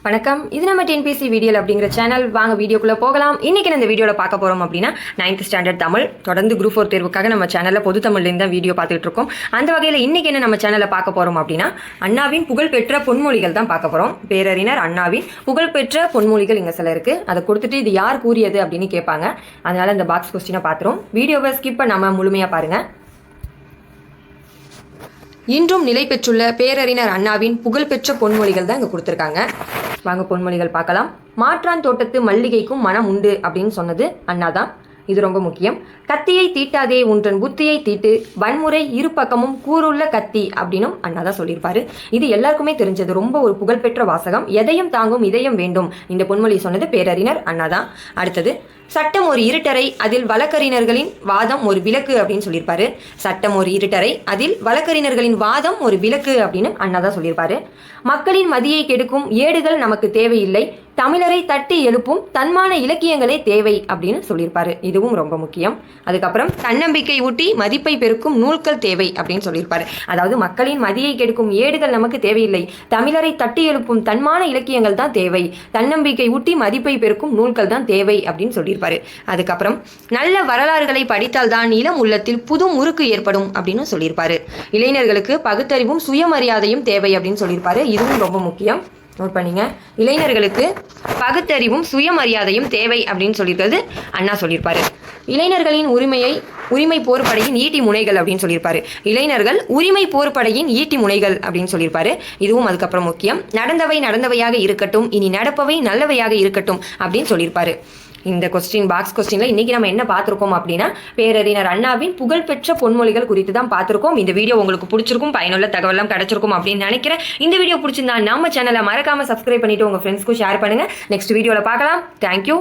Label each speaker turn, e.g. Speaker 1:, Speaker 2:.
Speaker 1: வணக்கம். இது நம்ம டிஎன்பிஎஸ்சி வீடியோல அப்படிங்கிற சேனல். வாங்க வீடியோக்குள்ள போகலாம். இன்னைக்கு இந்த வீடியோல பார்க்க போறோம் அப்படின்னா 9th ஸ்டாண்டர்ட் தமிழ் தொடர்ந்து குரூப் 4 தேர்வுக்காக நம்ம சேனல்ல பொது தமிழ்ல தான் வீடியோ பார்த்துட்டு இருக்கோம். அந்த வகையில் இன்னைக்கு என்ன நம்ம சேனல்ல பார்க்க போறோம் அப்படின்னா அண்ணாவின் புகழ்பெற்ற பொன்மொழிகள் தான் பார்க்க போறோம். பேரறிஞர் அண்ணாவின் புகழ்பெற்ற பொன்மொழிகள் இங்க சில இருக்கு. அதை கொடுத்துட்டு இது யார் கூறியது அப்படின்னு கேட்பாங்க. அதனால இந்த பாக்ஸ் கொஸ்டினை பார்த்துரும். வீடியோவை ஸ்கிப் பண்ணாம முழுமையா பாருங்க. இன்றும் நிலை பெற்றுள்ள பேரறிஞர் அண்ணாவின் புகழ்பெற்ற பொன்மொழிகள் தான் இங்க கொடுத்துருக்காங்க. வாங்க பொன்மொழிகள் பார்க்கலாம். மாற்றான் தோட்டத்து மல்லிகைக்கும் மனம் உண்டு அப்படின்னு சொன்னது அண்ணா தான். இது ரொம்ப முக்கியம். கத்தியை தீட்டாதே உன்றன் புத்தியை தீட்டு, வன்முறை இரு பக்கமும் கூறுள்ள கத்தி அப்படின்னும் அண்ணா தான் சொல்லியிருப்பாரு. இது எல்லாருக்குமே தெரிஞ்சது, ரொம்ப ஒரு புகழ்பெற்ற வாசகம். எதையும் தாங்கும் இதயம் வேண்டும், இந்த பொன்மொழி சொன்னது பேரறிஞர் அண்ணா தான். அடுத்தது, சட்டம் ஒரு இருட்டறை அதில் வழக்கறிஞர்களின் வாதம் ஒரு விளக்கு அப்படின்னு சொல்லியிருப்பாரு. சட்டம் ஒரு இருட்டறை அதில் வழக்கறிஞர்களின் வாதம் ஒரு விளக்கு அப்படின்னு அண்ணா தான் சொல்லியிருப்பாரு. மக்களின் மதியை கெடுக்கும் ஏடுகள் நமக்கு தேவையில்லை, தமிழரை தட்டி எழுப்பும் தன்மான இலக்கியங்களே தேவை அப்படின்னு சொல்லியிருப்பாரு. இதுவும் ரொம்ப முக்கியம். அதுக்கப்புறம் தன்னம்பிக்கை ஊட்டி மதிப்பை பெருக்கும் நூல்கள் தேவை அப்படின்னு சொல்லியிருப்பாரு. அதாவது மக்களின் மதியை கெடுக்கும் ஏடுகள் நமக்கு தேவையில்லை, தமிழரை தட்டி எழுப்பும் தன்மான இலக்கியங்கள் தான் தேவை, தன்னம்பிக்கை ஊட்டி மதிப்பை பெருக்கும் நூல்கள் தான் தேவை அப்படின்னு சொல்லியிருப்பாரு. அதுக்கப்புறம் நல்ல வரலாறுகளை படித்தால் தான் இளம் உள்ளத்தில் புது முறுக்கு ஏற்படும் அப்படின்னு சொல்லியிருப்பாரு. இளைஞர்களுக்கு பகுத்தறிவும் சுயமரியாதையும் தேவை அப்படின்னு சொல்லியிருப்பாரு. இதுவும் ரொம்ப முக்கியம். நோட் பண்ணிங்க. இளைஞர்களுக்கு பகுத்தறிவும் சுயமரியாதையும் தேவை அப்படின்னு சொல்லியிருக்கிறது அண்ணா சொல்லியிருப்பாரு. இளைஞர்களின் உரிமை போர்ப்படையின் ஈட்டி முனைகள் அப்படின்னு சொல்லியிருப்பாரு. இளைஞர்கள் உரிமை போர்ப்படையின் ஈட்டி முனைகள் அப்படின்னு சொல்லியிருப்பாரு. இதுவும் அதுக்கப்புறம் முக்கியம். நடந்தவை நடந்தவையாக இருக்கட்டும், இனி நடப்பவை நல்லவையாக இருக்கட்டும் அப்படின்னு சொல்லியிருப்பாரு. இந்த பாக்ஸ் கொஸ்டின்ல இன்னைக்கு நம்ம என்ன பார்த்துருக்கோம் அப்படின்னா பேரறிஞர் அண்ணாவின் புகழ்பெற்ற பொன்மொழிகள் குறித்து தான் பார்த்துருக்கோம். இந்த வீடியோ உங்களுக்கு பிடிச்சிருக்கும், பயனுள்ள தகவலாம் கிடைச்சிருக்கும் அப்படின்னு நினைக்கிறேன். இந்த வீடியோ பிடிச்சிருந்தா நம்ம சேனலை மறக்காம சப்ஸ்கிரைப் பண்ணிட்டு உங்க ஃப்ரெண்ட்ஸ்க்கும் ஷேர் பண்ணுங்க. நெக்ஸ்ட் வீடியோல பார்க்கலாம். தேங்க்யூ.